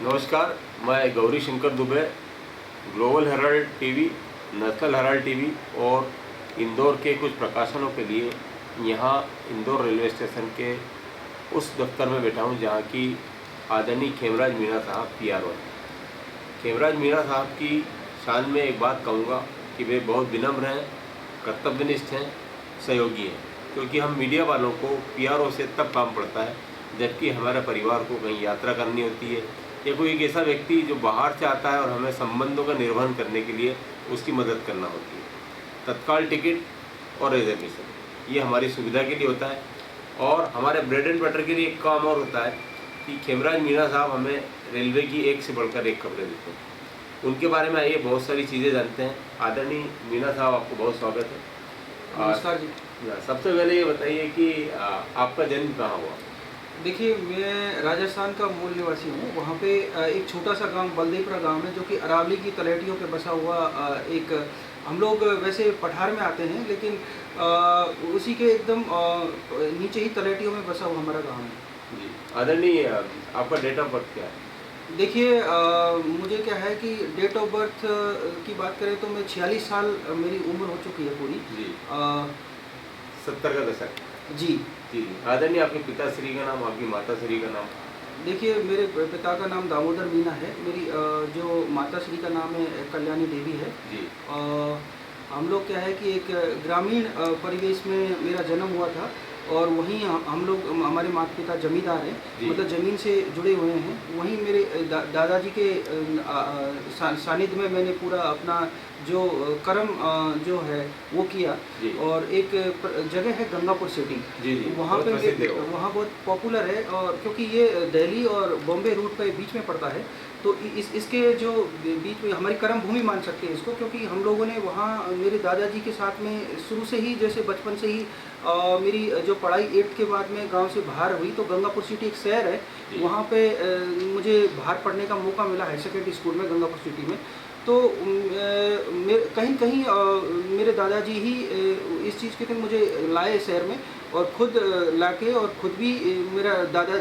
नमस्कार, मैं Gauri Shankar Dubey global Herald TV, national Herald TV और इंदौर के कुछ प्रकाशनों के लिए यहाँ इंदौर रेलवे स्टेशन के उस दफ्तर में बैठा हूँ जहाँ की आदरणीय खेमराज मीणा साहब पीआरओ हैं। खेमराज मीणा साहब की शान में एक बात कहूँगा कि वे बहुत विनम्र हैं, कर्तव्यनिष्ठ हैं, सहयोगी हैं, क्योंकि हम मीडिया वालों को पीआरओ से तब काम पड़ता है जबकि हमारे परिवार को कहीं यात्रा करनी होती है या कोई एक ऐसा व्यक्ति जो बाहर से आता है और हमें संबंधों का निर्वहन करने के लिए उसकी मदद करना होती है। तत्काल टिकट और रिजर्वेशन ये हमारी सुविधा के लिए होता है। और हमारे ब्रेड एंड बटर के लिए एक काम और होता है कि खेमराज मीणा साहब हमें रेलवे की एक से बढ़कर एक खबरें देते हैं। उनके बारे में आइए बहुत सारी चीज़ें जानते हैं। आदरणीय मीणा साहब, आपको बहुत स्वागत है। नमस्कार जी। सबसे पहले ये बताइए कि आपका जन्म कहाँ हुआ? देखिए, मैं राजस्थान का मूल निवासी हूँ। वहाँ पे एक छोटा सा गांव बलदेवपुरा गांव है जो कि अरावली की तलहटियों पे बसा हुआ एक, हम लोग वैसे पठार में आते हैं लेकिन उसी के एकदम नीचे ही तलहटियों में बसा हुआ हमारा गांव है जी। आदरणीय, आपका डेट ऑफ बर्थ क्या है? देखिए, मुझे क्या है कि डेट ऑफ बर्थ की बात करें तो मैं 46 साल मेरी उम्र हो चुकी है पूरी जी। 70 का दशक। जी जी। आदरणीय, आपके पिताश्री का नाम, आपकी माताश्री का नाम? देखिए, मेरे पिता का नाम दामोदर मीणा है। मेरी जो माताश्री का नाम है कल्याणी देवी है। जी। हम लोग क्या है कि एक ग्रामीण परिवेश में मेरा जन्म हुआ था और वहीं हम लोग, हमारे माता पिता जमींदार हैं, मतलब ज़मीन से जुड़े हुए हैं। वहीं मेरे दादाजी के सानिध्य में मैंने पूरा अपना जो कर्म जो है वो किया। और एक जगह है गंगापुर सिटी। जी जी। वहाँ पे वहाँ बहुत पॉपुलर है और क्योंकि ये दिल्ली और बॉम्बे रूट पे बीच में पड़ता है, तो इसके जो बीच में हमारी कर्म भूमि मान सकते हैं इसको, क्योंकि हम लोगों ने वहाँ मेरे दादाजी के साथ में शुरू से ही, जैसे बचपन से ही मेरी जो पढ़ाई 8th के बाद में गांव से बाहर हुई, तो गंगापुर सिटी एक शहर है, वहाँ पे मुझे बाहर पढ़ने का मौका मिला हायर सेकेंडरी स्कूल में गंगापुर सिटी में। तो कहीं कहीं मेरे दादाजी ही इस चीज़ के लिए मुझे लाए शहर में और ख़ुद लाके, और ख़ुद भी मेरा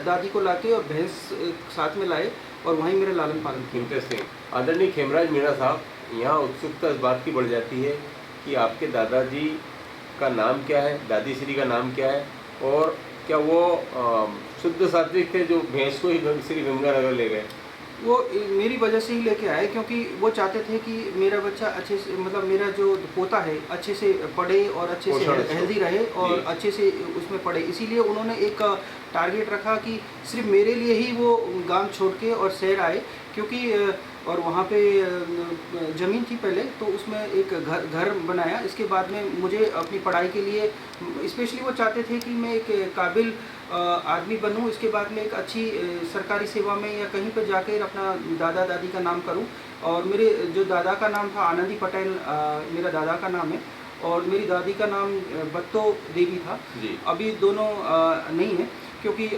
दादी को लाके और भैंस साथ में लाए और वहीं मेरे लालन पालन किया। इंटरेस्टिंग। आदरणीय खेमराज मीणा साहब, यहाँ उत्सुकता इस बात की बढ़ जाती है कि आपके दादाजी का नाम क्या है, दादी श्री का नाम क्या है, और क्या वो शुद्ध सात्विक थे जो भैंस को ही श्री गंगानगर ले गए? वो मेरी वजह से ही लेके आए, क्योंकि वो चाहते थे कि मेरा बच्चा अच्छे से, मतलब मेरा जो पोता है अच्छे से पढ़े और अच्छे से हेल्दी रहे और अच्छे से उसमें पढ़े। इसीलिए उन्होंने एक टारगेट रखा कि सिर्फ मेरे लिए ही वो गांव छोड़ के और शहर आए, क्योंकि और वहाँ पे ज़मीन थी पहले, तो उसमें एक घर बनाया। इसके बाद में मुझे अपनी पढ़ाई के लिए स्पेशली वो चाहते थे कि मैं एक काबिल आदमी बनूं, इसके बाद में एक अच्छी सरकारी सेवा में या कहीं पर जाकर अपना दादा दादी का नाम करूं। और मेरे जो दादा का नाम था आनंदी पटेल, मेरा दादा का नाम है, और मेरी दादी का नाम बत्तो देवी था। अभी दोनों नहीं है, क्योंकि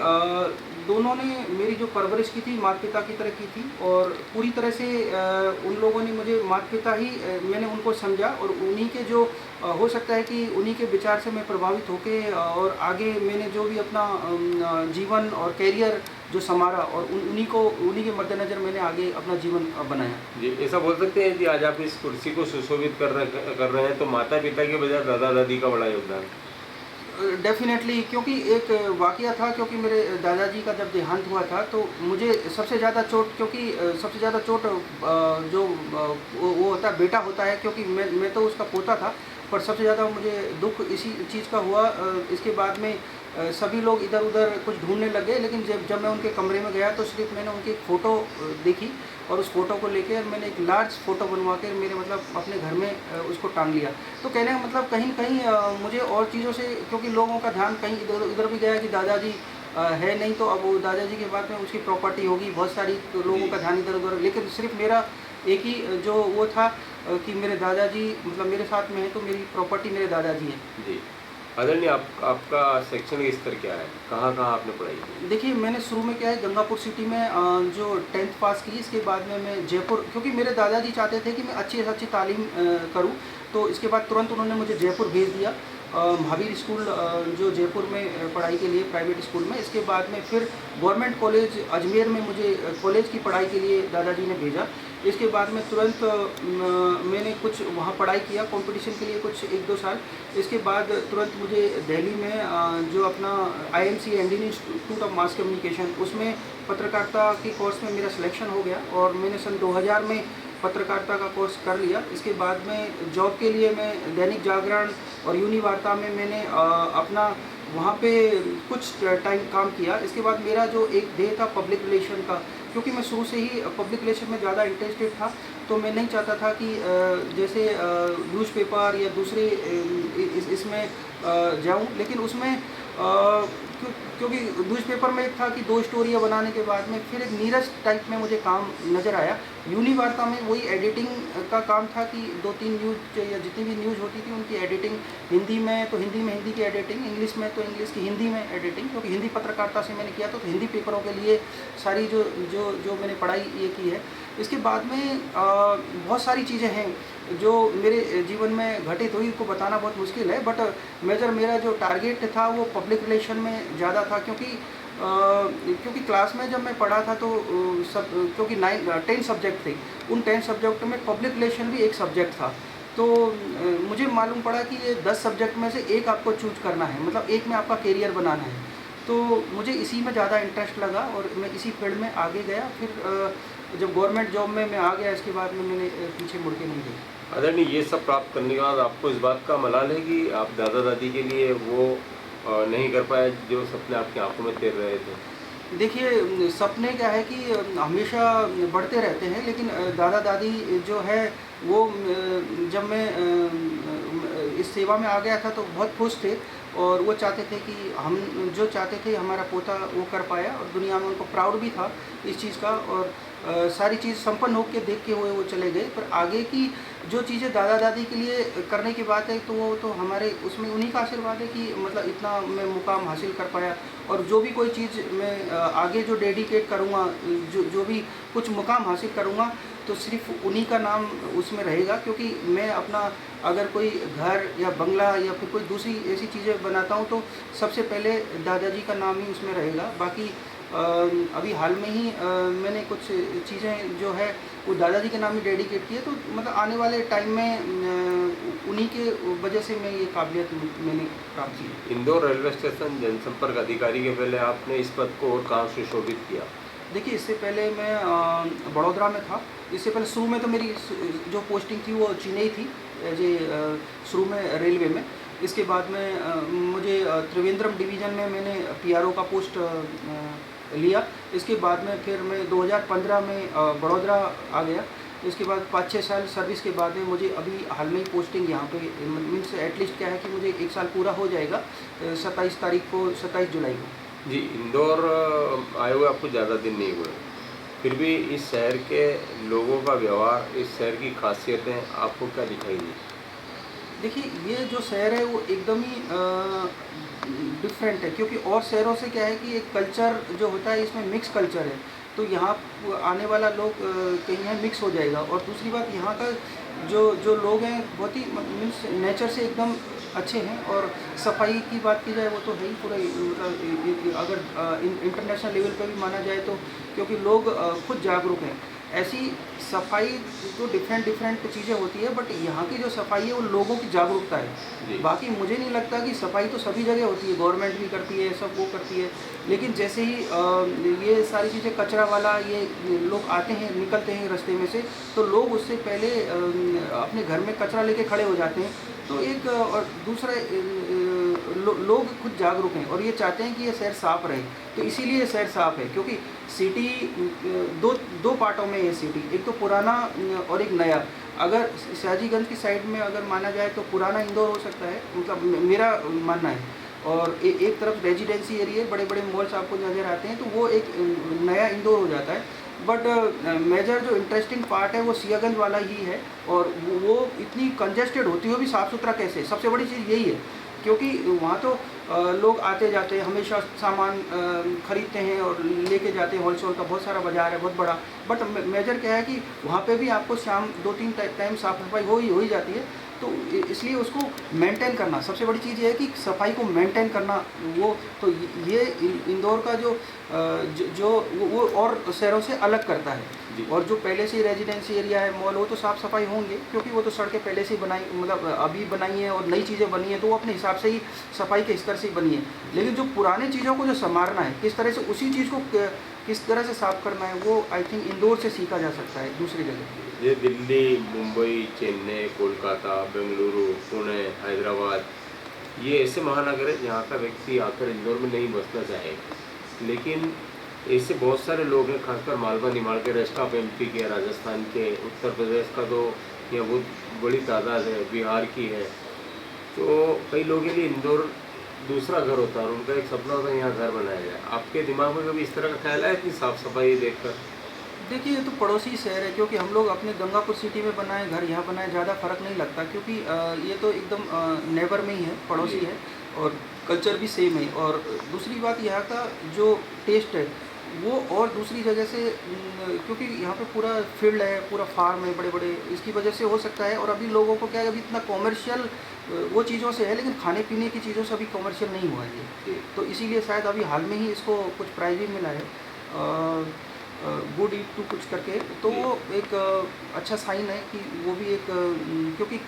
दोनों ने मेरी जो परवरिश की थी माता पिता की तरह की थी, और पूरी तरह से उन लोगों ने मुझे माता पिता ही, मैंने उनको समझा, और उन्हीं के जो हो सकता है कि उन्हीं के विचार से मैं प्रभावित होके और आगे मैंने जो भी अपना जीवन और कैरियर जो संवारा, और उन्हीं के मद्देनज़र मैंने आगे अपना जीवन बनाया। जी, ऐसा बोल सकते हैं कि आज आप इस कुर्सी को सुशोभित कर रहे हैं तो माता पिता के बजाय दादा दादी का बड़ा योगदान? डेफ़िनेटली, क्योंकि एक वाक़या था, क्योंकि मेरे दादाजी का जब देहांत हुआ था तो मुझे सबसे ज़्यादा चोट, क्योंकि सबसे ज़्यादा चोट जो वो होता है, बेटा होता है, क्योंकि मैं तो उसका पोता था, पर सबसे ज़्यादा मुझे दुःख इसी चीज़ का हुआ। इसके बाद में सभी लोग इधर-उधर कुछ ढूँढने लग गए, लेकिन जब जब मैं उनके कमरे में गया तो सिर्फ़ मैंने उनकी एक फ़ोटो देखी, और उस फ़ोटो को लेके मैंने एक लार्ज फ़ोटो बनवा के मेरे मतलब अपने घर में उसको टांग लिया। तो कहने का मतलब कहीं न कहीं मुझे और चीज़ों से, क्योंकि लोगों का ध्यान कहीं इधर-उधर भी गया कि दादाजी है नहीं, तो अब वो दादाजी के बाद में उसकी प्रॉपर्टी होगी, बहुत सारी तो लोगों जी, का ध्यान इधर-उधर, लेकिन सिर्फ़ मेरा एक ही जो वो था कि मेरे दादाजी मतलब मेरे साथ में है, तो मेरी प्रॉपर्टी मेरे दादाजी हैं। जी। आदरणीय, आपका शैक्षणिक स्तर क्या है? कहाँ-कहाँ आपने पढ़ाई की? देखिए, मैंने शुरू में क्या है, गंगापुर सिटी में जो 10th पास की, इसके बाद में मैं जयपुर, क्योंकि मेरे दादाजी चाहते थे कि मैं अच्छी से अच्छी तालीम करूँ, तो इसके बाद तुरंत उन्होंने मुझे जयपुर भेज दिया, महावीर स्कूल जो जयपुर में पढ़ाई के लिए, प्राइवेट स्कूल में। इसके बाद में फिर गवर्नमेंट कॉलेज अजमेर में मुझे कॉलेज की पढ़ाई के लिए दादाजी ने भेजा। इसके बाद में तुरंत मैंने कुछ वहाँ पढ़ाई किया कॉम्पिटिशन के लिए, कुछ 1-2 साल। इसके बाद तुरंत मुझे दिल्ली में जो अपना IMC, Indian institute of mass communication, उसमें पत्रकारिता के कोर्स में मेरा सिलेक्शन हो गया, और मैंने सन 2000 में पत्रकारिता का कोर्स कर लिया। इसके बाद में जॉब के लिए मैं दैनिक जागरण और यूनि वार्ता में मैंने अपना वहाँ पे कुछ टाइम काम किया। इसके बाद मेरा जो एक ध्येय था पब्लिक रिलेशन का, क्योंकि मैं शुरू से ही पब्लिक रिलेशन में ज़्यादा इंटरेस्टेड था, तो मैं नहीं चाहता था कि जैसे न्यूज़पेपर या दूसरे इसमें जाऊँ, लेकिन उसमें क्योंकि न्यूज़पेपर में एक था कि 2 स्टोरियाँ बनाने के बाद में फिर एक नीरस टाइप में मुझे काम नज़र आया। यूनि वार्ता में वही एडिटिंग का काम था कि 2-3 न्यूज़ या जितनी भी न्यूज़ होती थी उनकी एडिटिंग, हिंदी में तो हिंदी में हिंदी की एडिटिंग, इंग्लिश में तो इंग्लिश की हिंदी में एडिटिंग, क्योंकि हिंदी पत्रकारिता से मैंने किया, तो हिंदी पेपरों के लिए सारी जो मैंने पढ़ाई ये की है। इसके बाद में बहुत सारी चीज़ें हैं जो मेरे जीवन में घटित हुई, को बताना बहुत मुश्किल है, बट मेरा जो टारगेट था वो पब्लिक रिलेशन में ज़्यादा था, क्योंकि क्लास में जब मैं पढ़ा था तो क्योंकि 10 सब्जेक्ट थे, उन 10 सब्जेक्ट में पब्लिक रिलेशन भी एक सब्जेक्ट था। तो मुझे मालूम पड़ा कि ये 10 सब्जेक्ट में से एक आपको चूज़ करना है, मतलब एक में आपका करियर बनाना है। तो मुझे इसी में ज़्यादा इंटरेस्ट लगा और मैं इसी फील्ड में आगे गया। फिर जब गवर्नमेंट जॉब में मैं आ गया, इसके बाद में मैंने पीछे मुड़ के नहीं देखा। आदरणीय, ये सब प्राप्त करने के बाद आपको इस बात का मलाल है कि आप दादा-दादी के लिए वो नहीं कर पाए जो सपने आपकी आँखों में तैर रहे थे? देखिए, सपने क्या है कि हमेशा बढ़ते रहते हैं, लेकिन दादा-दादी जो है वो जब मैं इस सेवा में आ गया था तो बहुत खुश थे, और वो चाहते थे कि हम जो चाहते थे हमारा पोता वो कर पाया, और दुनिया में उनको प्राउड भी था इस चीज़ का, और सारी चीज़ संपन्न होकर देखते हुए वो चले गए। पर आगे की जो चीज़ें दादा-दादी के लिए करने की बात है, तो वो तो हमारे उसमें उन्हीं का आशीर्वाद है कि मतलब इतना मैं मुकाम हासिल कर पाया, और जो भी कोई चीज़ मैं आगे जो डेडिकेट करूँगा, जो भी कुछ मुकाम हासिल करूँगा, तो सिर्फ़ उन्हीं का नाम उसमें रहेगा, क्योंकि मैं अपना अगर कोई घर या बंगला या फिर कोई दूसरी ऐसी चीज़ें बनाता हूँ तो सबसे पहले दादाजी का नाम ही उसमें रहेगा। बाकी अभी हाल में ही मैंने कुछ चीज़ें जो है वो दादाजी के नाम ही डेडिकेट की है, तो मतलब आने वाले टाइम में उन्हीं के वजह से मैं ये काबिलियत मैंने प्राप्त की। इंदौर रेलवे स्टेशन जनसंपर्क अधिकारी के पहले आपने इस पद को और कहाँ सुशोभित किया? देखिए, इससे पहले मैं बड़ौदा में था। इससे पहले शुरू में तो मेरी जो पोस्टिंग थी वो चेन्नई थी, एज ए शुरू में रेलवे में। इसके बाद में मुझे त्रिवेंद्रम डिवीज़न में मैंने PRO का पोस्ट लिया। इसके बाद में फिर मैं 2015 में बड़ौदा आ गया। इसके बाद 5-6 साल सर्विस के बाद में मुझे अभी हाल में ही पोस्टिंग यहाँ पे मीन्स एटलीस्ट क्या है कि मुझे 1 साल पूरा हो जाएगा 27 जुलाई को। जी, इंदौर आए हुए आपको ज़्यादा दिन नहीं हुए, फिर भी इस शहर के लोगों का व्यवहार, इस शहर की खासियतें आपको क्या दिखाई दी? देखिए, ये जो शहर है वो एकदम ही डिफरेंट है, क्योंकि और शहरों से क्या है कि एक कल्चर जो होता है इसमें मिक्स कल्चर है, तो यहाँ आने वाला लोग कहीं है मिक्स हो जाएगा। और दूसरी बात, यहाँ का जो लोग हैं बहुत ही मीन्स नेचर से एकदम अच्छे हैं, और सफाई की बात की जाए वो तो है ही पूरा मतलब अगर इंटरनेशनल लेवल पर भी माना जाए तो, क्योंकि लोग खुद जागरूक हैं। ऐसी सफाई तो डिफरेंट डिफरेंट चीज़ें होती है, बट यहाँ की जो सफाई है वो लोगों की जागरूकता जी। है। बाकी मुझे नहीं लगता कि सफाई तो सभी जगह होती है, गवर्नमेंट भी करती है, सब वो करती है, लेकिन जैसे ही ये सारी चीज़ें कचरा वाला ये लोग आते हैं निकलते हैं रास्ते में से, तो लोग उससे पहले अपने घर में कचरा लेके खड़े हो जाते हैं। तो एक और दूसरा लोग खुद जागरूक हैं और ये चाहते हैं कि ये शहर साफ रहे, तो इसीलिए शहर साफ है, क्योंकि सिटी दो दो पार्टों में है सिटी, एक तो पुराना और एक नया। अगर शाहजीगंज की साइड में अगर माना जाए तो पुराना इंदौर हो सकता है, मतलब मेरा मानना है, और एक तरफ रेजिडेंसी एरिया बड़े बड़े मॉल्स आपको नज़र आते हैं, तो वो एक नया इंदौर हो जाता है। बट मेजर जो इंटरेस्टिंग पार्ट है वो सियागंज वाला ही है, और वो इतनी कंजेस्टेड होती हुई भी साफ़ सुथरा कैसे, सबसे बड़ी चीज़ यही है, क्योंकि वहाँ तो लोग आते जाते हैं, हमेशा सामान खरीदते हैं और लेके जाते हैं, होलसेल का बहुत सारा बाज़ार है बहुत बड़ा। बट मेजर क्या है कि वहाँ पे भी आपको शाम 2-3 टाइम साफ़ सफाई हो ही जाती है, तो इसलिए उसको मेंटेन करना सबसे बड़ी चीज़ ये है कि सफाई को मेंटेन करना, वो तो ये इंदौर का जो वो और शहरों से अलग करता है। और जो पहले से ही रेजिडेंसी एरिया है, मॉल, वो तो साफ़ सफाई होंगे, क्योंकि वो तो सड़कें पहले से ही बनाई, मतलब अभी बनाई हैं और नई चीज़ें बनी हैं, तो वो अपने हिसाब से ही सफाई के स्तर से ही बनी है। लेकिन जो पुरानी चीज़ों को जो संवारना है, किस तरह से उसी चीज़ को किस तरह से साफ़ करना है, वो आई थिंक इंदौर से सीखा जा सकता है दूसरी जगह। ये दिल्ली, मुंबई, चेन्नई, कोलकाता, बेंगलुरु, पुणे, हैदराबाद, ये ऐसे महानगर है जहाँ का व्यक्ति आकर इंदौर में नहीं बसना चाहेगा, लेकिन ऐसे बहुत सारे लोग हैं, खासकर मालवा निमाड़ के, रेस्ट ऑफ एमपी के, राजस्थान के, उत्तर प्रदेश का तो यहाँ बहुत बड़ी तादाद है, बिहार की है। तो कई लोगों के लिए इंदौर दूसरा घर होता है और उनका एक सपना होता है यहाँ घर बनाया जाए। आपके दिमाग में कभी इस तरह का ख्याल है कि साफ़ सफाई देखकर? देखिए, ये तो पड़ोसी शहर है, क्योंकि हम लोग अपने गंगापुर सिटी में बनाए घर, यहाँ बनाए, ज़्यादा फ़र्क नहीं लगता, क्योंकि ये तो एकदम नेबर में ही है, पड़ोसी है, और कल्चर भी सेम है। और दूसरी बात, यहाँ का जो टेस्ट है वो और दूसरी जगह से, क्योंकि यहाँ पे पूरा फील्ड है, पूरा फार्म है बड़े बड़े, इसकी वजह से हो सकता है। और अभी लोगों को क्या है, अभी इतना कॉमर्शियल वो चीज़ों से है, लेकिन खाने पीने की चीज़ों से अभी कॉमर्शियल नहीं हुआ है ये, तो इसीलिए शायद अभी हाल में ही इसको कुछ प्राइज़ भी मिला है, गुड ईट टू कुछ करके, तो वो एक अच्छा साइन है कि वो भी एक क्योंकि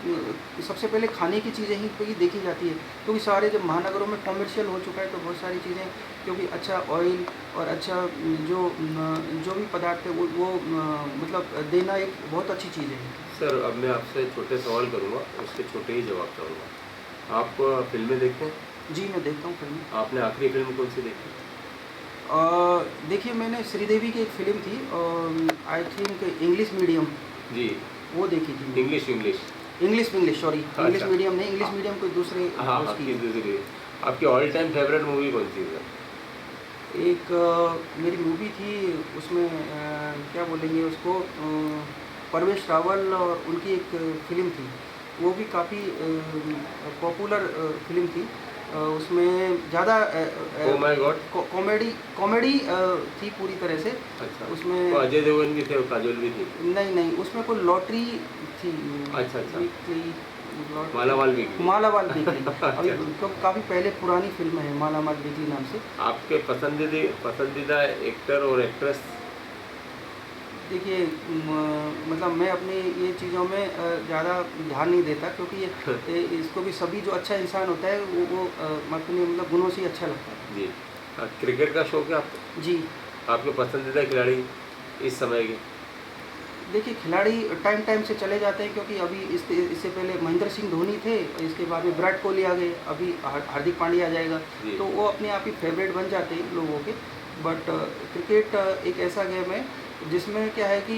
सबसे पहले खाने की चीज़ें ही पे ही देखी जाती है, क्योंकि सारे जब महानगरों में कॉमर्शियल हो चुका है, तो बहुत सारी चीज़ें, क्योंकि अच्छा ऑयल और अच्छा जो भी पदार्थ है वो मतलब देना एक बहुत अच्छी चीज़ है। सर, अब मैं आपसे छोटे सवाल करूँगा, उसके छोटे ही जवाब चाहूँगा। आप फिल्में देखते हैं? जी, मैं देखता हूँ फिल्में। आपने आखिरी फिल्म कौन सी देखी? देखिए, मैंने श्रीदेवी की एक फ़िल्म थी, आई थिंक इंग्लिश मीडियम, जी। वो देखी थी। इंग्लिश सॉरी, इंग्लिश अच्छा। मीडियम नहीं, इंग्लिश मीडियम कोई दूसरे हाँ, उसकी। आपकी दूसरी, आपकी ऑल टाइम फेवरेट मूवी कौन सी है सर? एक मेरी मूवी थी, उसमें क्या बोलेंगे उसको, परवेश रावल और उनकी एक फ़िल्म थी, वो भी काफ़ी पॉपुलर फ़िल्म थी। उसमें ज़्यादा ओह माय गॉड! कॉमेडी थी पूरी तरह से। अच्छा। उसमें तो अजय देवगन भी थे और काजोल भी थी? नहीं, उसमें कोई लॉटरी थी। अच्छा। वीकली मालामाल वीकली। मालामाल वीकली। अभी अच्छा। तो काफ़ी पहले पुरानी फिल्म है, मालामाल वीकली नाम से। आपके पसंदीदा एक्टर और एक्ट्रेस? देखिए, मतलब मैं अपनी ये चीज़ों में ज़्यादा ध्यान नहीं देता, क्योंकि इसको भी सभी जो अच्छा इंसान होता है वो अपने मतलब गुणों से ही अच्छा लगता है। जी। क्रिकेट का शौक है आपको? जी। आपके पसंदीदा खिलाड़ी इस समय के? देखिए, खिलाड़ी टाइम से चले जाते हैं, क्योंकि अभी इससे पहले महेंद्र सिंह धोनी थे, इसके बाद में विराट कोहली आ गए, अभी हार्दिक पांड्या आ जाएगा, तो वो अपने आप ही फेवरेट बन जाते हैं लोगों के। बट क्रिकेट एक ऐसा गेम है जिसमें क्या है कि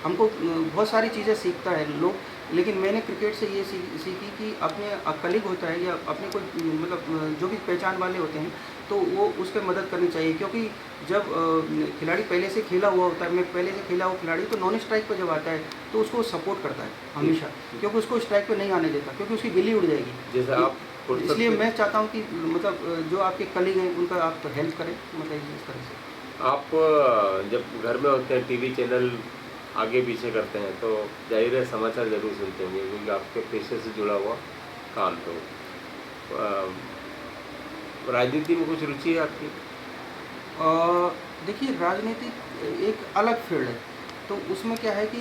हमको बहुत सारी चीज़ें सीखता है लोग, लेकिन मैंने क्रिकेट से ये सीखी कि अपने कलीग होता है या अपने कोई मतलब जो भी पहचान वाले होते हैं, तो वो उस पर मदद करनी चाहिए, क्योंकि जब खिलाड़ी पहले से खेला हुआ होता है, मैं पहले से खेला हुआ खिलाड़ी, तो नॉन स्ट्राइक पर जब आता है तो उसको सपोर्ट करता है हमेशा, क्योंकि उसको स्ट्राइक पे नहीं आने देता, क्योंकि उसकी गिल्ली उड़ जाएगी। जैसे आप इसलिए मैं चाहता हूँ कि मतलब जो आपके कलीग हैं उनका आप हेल्प करें, मतलब इस तरह से। आप जब घर में होते हैं, टीवी चैनल आगे पीछे करते हैं, तो जाहिर है समाचार जरूर सुनते होंगे, क्योंकि आपके पेशे से जुड़ा हुआ काम। तो राजनीति में कुछ रुचि है आपकी? देखिए, राजनीति एक अलग फील्ड है, तो उसमें क्या है कि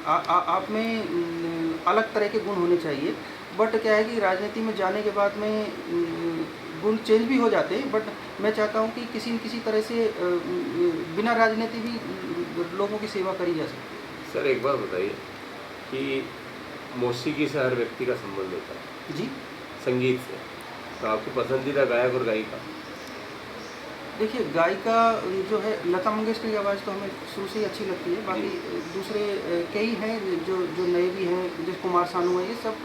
आप में अलग तरह के गुण होने चाहिए। बट क्या है कि राजनीति में जाने के बाद में गुण चेंज भी हो जाते हैं, बट मैं चाहता हूँ कि किसी न किसी तरह से बिना राजनीति भी लोगों की सेवा करी जा सकती है। सर एक बात बताइए कि मौसीकी से हर व्यक्ति का संबंध होता है, जी संगीत से, तो आपकी पसंदीदा गायक और गायिका? देखिए, गायिका जो है लता मंगेशकर की आवाज़ तो हमें शुरू से ही अच्छी लगती है। बाकी दूसरे कई हैं जो जो नए भी हैं, जैसे कुमार सानू है, ये सब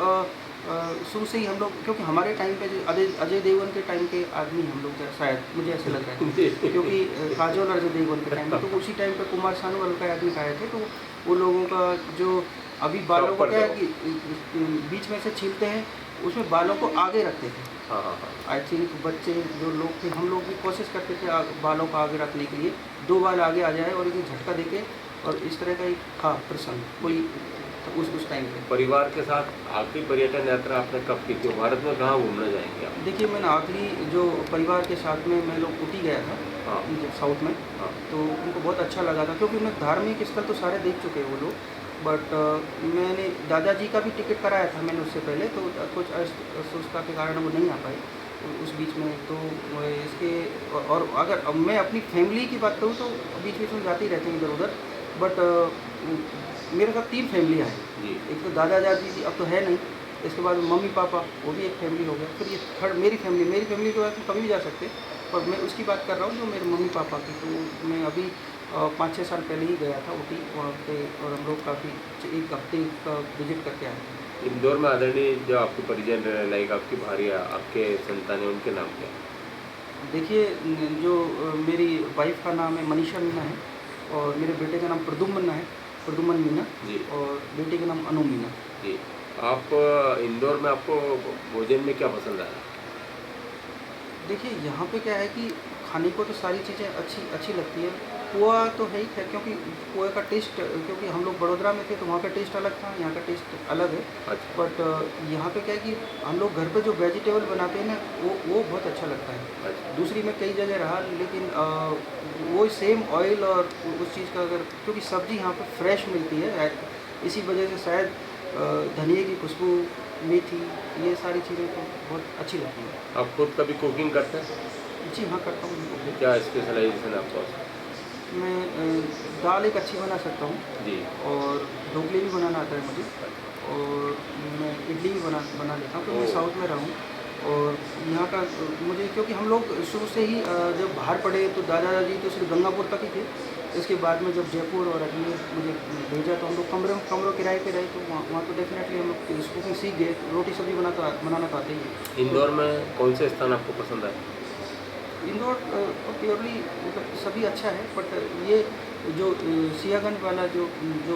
शुरू से ही हम लोग, क्योंकि हमारे टाइम पे जो अजय देवगन के टाइम के आदमी हम लोग शायद, मुझे ऐसे लग रहा है क्योंकि काजोल और अजय देवगन के टाइम में, तो उसी टाइम पे कुमार सानू अलका याग्निक आए थे। तो वो लोगों का जो अभी बालों को क्या है कि बीच में से छीलते हैं, उसमें बालों को आगे रखते थे। हाँ हाँ हाँ। आई थिंक बच्चे जो लोग थे, हम लोग भी कोशिश करते थे बालों को आगे रखने के लिए, 2 बाल आगे आ जाए और एक झटका देके, और इस तरह का एक था प्रसंग कोई उस टाइम पे। परिवार के साथ आखिरी पर्यटन यात्रा आपने कब की थी? भारत में कहाँ घूमने जाएंगे आप? देखिए, मैंने आखिरी जो परिवार के साथ में मैं लोग ऊटी गया था, हाँ साउथ में। हाँ। तो उनको बहुत अच्छा लगा था, क्योंकि उन्हें धार्मिक स्थल तो सारे देख चुके हैं वो लोग। बट मैंने दादाजी का भी टिकट कराया था मैंने उससे पहले, तो कुछ अस्वस्थता के कारण वो नहीं आ पाए उस बीच में। तो इसके और अगर अब मैं अपनी फैमिली की बात करूँ तो बीच बीच में जाते ही रहते हैं इधर उधर। बट मेरे साथ 3 फैमिलियाँ हैं जी। एक तो दादा दादी जी अब तो है नहीं, इसके बाद मम्मी पापा, वो भी एक फैमिली हो गया। फिर ये थर्ड मेरी फैमिली जो है तो कभी भी जा सकते, पर मैं उसकी बात कर रहा हूँ जो मेरे मम्मी पापा की। तो मैं अभी 5-6 साल पहले ही गया था ऊटी वहाँ पे, और हम लोग काफ़ी 1 हफ्ते का विजिट करके आए थे। इंदौर में आदरणीय जो आपके परिजन रहे, लाइक आपकी भारिया, आपके संतान, उनके नाम क्या है? देखिए, जो मेरी वाइफ का नाम है मनीषा मीना है, और मेरे बेटे का नाम प्रद्युम्न मीना, जी और बेटी का नाम अनु मीना। जी। आप इंदौर में आपको भोजन में क्या पसंद आया? देखिए, यहाँ पे क्या है कि खाने को तो सारी चीज़ें अच्छी लगती है। पोहा तो है ही खैर, क्योंकि पोहे का टेस्ट, क्योंकि हम लोग बड़ोदरा में थे तो वहाँ का टेस्ट अलग था, यहाँ का टेस्ट अलग है। अच्छा। बट यहाँ पे क्या है कि हम लोग घर पे जो वेजिटेबल बनाते हैं ना, वो बहुत अच्छा लगता है। अच्छा। दूसरी में कई जगह रहा, लेकिन वो सेम ऑयल और उस चीज़ का, अगर क्योंकि सब्ज़ी यहाँ पे फ्रेश मिलती है, इसी वजह से शायद धनिए की खुशबू, मेथी, ये सारी चीज़ें तो बहुत अच्छी लगती हैं। आप खुद कभी कुकिंग करते हैं? जी हाँ, करता हूँ मैं। क्या स्पेशलाइजेशन है आपका? मैं दाल एक अच्छी बना सकता हूँ, जी। और ढोकले भी बनाना आता है मुझे, और मैं इडली भी बना लेता हूँ, क्योंकि मैं साउथ में रहा हूँ। और यहाँ का मुझे, क्योंकि हम लोग शुरू से ही जब बाहर पढ़े तो दादा दादी तो सिर्फ गंगापुर तक ही थे। इसके बाद में जब जयपुर और अजमेर मुझे भेजा तो हम लोग कमरों किराए पे रहे, तो वहाँ तो डेफिनेटली हम लोग कुकिंग सीख गए। रोटी सब्ज़ी बनाना तो आता ही है। इंदौर में कौन से स्थान आपको पसंद आए? इंदौर प्योरली मतलब सभी अच्छा है, बट ये जो सियागंज वाला जो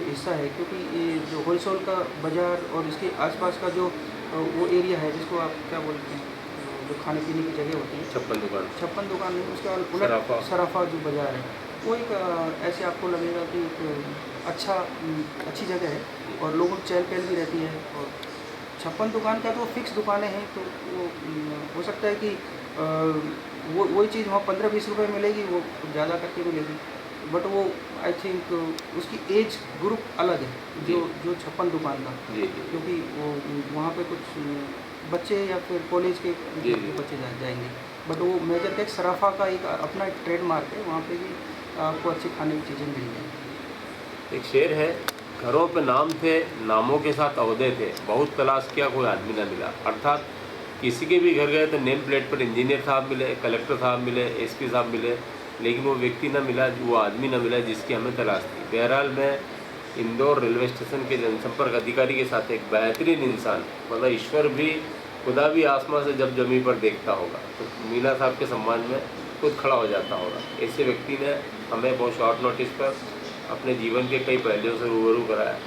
हिस्सा है, क्योंकि ये जो होलसेल का बाज़ार और इसके आसपास का जो वो एरिया है, जिसको आप क्या बोलते हैं, जो खाने पीने की जगह होती है, 56 दुकान नहीं, उसके उलट सराफा जो बाज़ार है, वो एक ऐसे आपको लगेगा कि एक अच्छी जगह है, और लोगों की चहल पहल भी रहती है। और 56 दुकान का तो फिक्स दुकानें हैं, तो वो हो सकता है कि वही चीज़ वहाँ 15-20 रुपये मिलेगी, वो ज़्यादा करके मिलेगी। बट वो आई थिंक उसकी एज ग्रुप अलग है जो 56 दुकान का, जी। क्योंकि वो वहाँ पे कुछ बच्चे या फिर कॉलेज के बच्चे जाएंगे। बट वो मेजर का एक सराफा का एक अपना एक ट्रेडमार्क है, वहाँ पे भी आपको अच्छी खाने की चीज़ें मिल जाएंगी। एक शेर है, घरों पे नाम थे, नामों के साथ अहदे थे, बहुत तलाश किया कोई आदमी ना मिला। अर्थात किसी के भी घर गए तो नेम प्लेट पर इंजीनियर साहब मिले, कलेक्टर साहब मिले, एसपी साहब मिले, लेकिन वो व्यक्ति ना मिला, वो आदमी ना मिला जिसकी हमें तलाश थी। बहरहाल मैं इंदौर रेलवे स्टेशन के जनसंपर्क अधिकारी के साथ एक बेहतरीन इंसान, मतलब ईश्वर भी, खुदा भी आसमान से जब जमीन पर देखता होगा तो मीना साहब के सम्मान में खुद खड़ा हो जाता होगा। ऐसे व्यक्ति ने हमें बहुत शॉर्ट नोटिस पर अपने जीवन के कई पहलुओं से रूबरू कराया।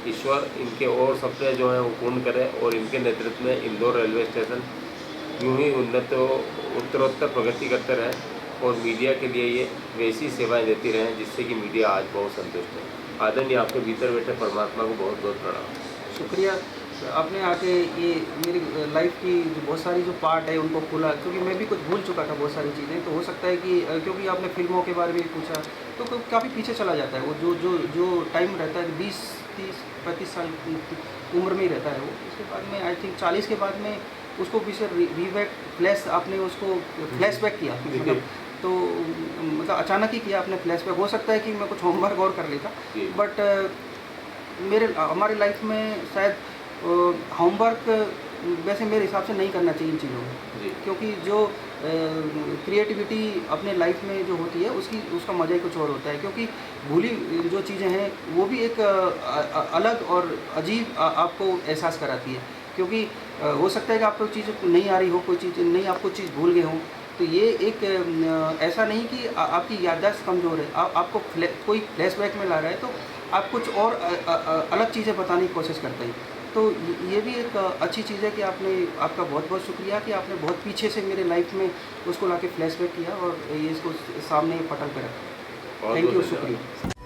ईश्वर इनके और सपने जो हैं वो पूर्ण करे, और इनके नेतृत्व में इंदौर रेलवे स्टेशन यूँ ही उत्तरोत्तर प्रगति करते रहे, और मीडिया के लिए ये वैसी सेवाएं देती रहें जिससे कि मीडिया आज बहुत संतुष्ट है। आदरणीय, आपके भीतर बैठे परमात्मा को बहुत बहुत प्रणाम। शुक्रिया। आपने आके ये मेरी लाइफ की जो बहुत सारी जो पार्ट है उनको खोला, क्योंकि मैं भी कुछ भूल चुका था बहुत सारी चीज़ें। तो हो सकता है कि क्योंकि आपने फिल्मों के बारे में पूछा, तो काफ़ी पीछे चला जाता है वो जो टाइम रहता है 20, 30, 35 साल की उम्र में ही रहता है वो। उसके बाद में आई थिंक 40 के बाद में उसको फिर से रीबैक फ्लैश आपने उसको फ्लैशबैक किया, मतलब तो मतलब अचानक ही किया आपने फ्लैशबैक। हो सकता है कि मैं कुछ होमवर्क और कर लेता, बट हमारी लाइफ में शायद होमवर्क वैसे मेरे हिसाब से नहीं करना चाहिए इन चीज़ों में, क्योंकि जो क्रिएटिविटी अपने लाइफ में जो होती है उसका मज़ा ही कुछ और होता है। क्योंकि भूली जो चीज़ें हैं वो भी एक अलग और अजीब आपको एहसास कराती है। क्योंकि हो सकता है कि आपको चीज़ नहीं आ रही हो, कोई चीज़ नहीं, आपको चीज़ भूल गए हों, तो ये एक ऐसा नहीं कि आपकी याददाश्त कमज़ोर है, आपको कोई फ्लैशबैक में ला रहा है तो आप कुछ और अलग चीज़ें बताने की कोशिश करते हैं। तो ये भी एक अच्छी चीज़ है कि आपका बहुत बहुत शुक्रिया कि आपने बहुत पीछे से मेरे लाइफ में उसको लाके फ्लैशबैक किया और ये इसको सामने पटल पे रखा। थैंक यू, शुक्रिया।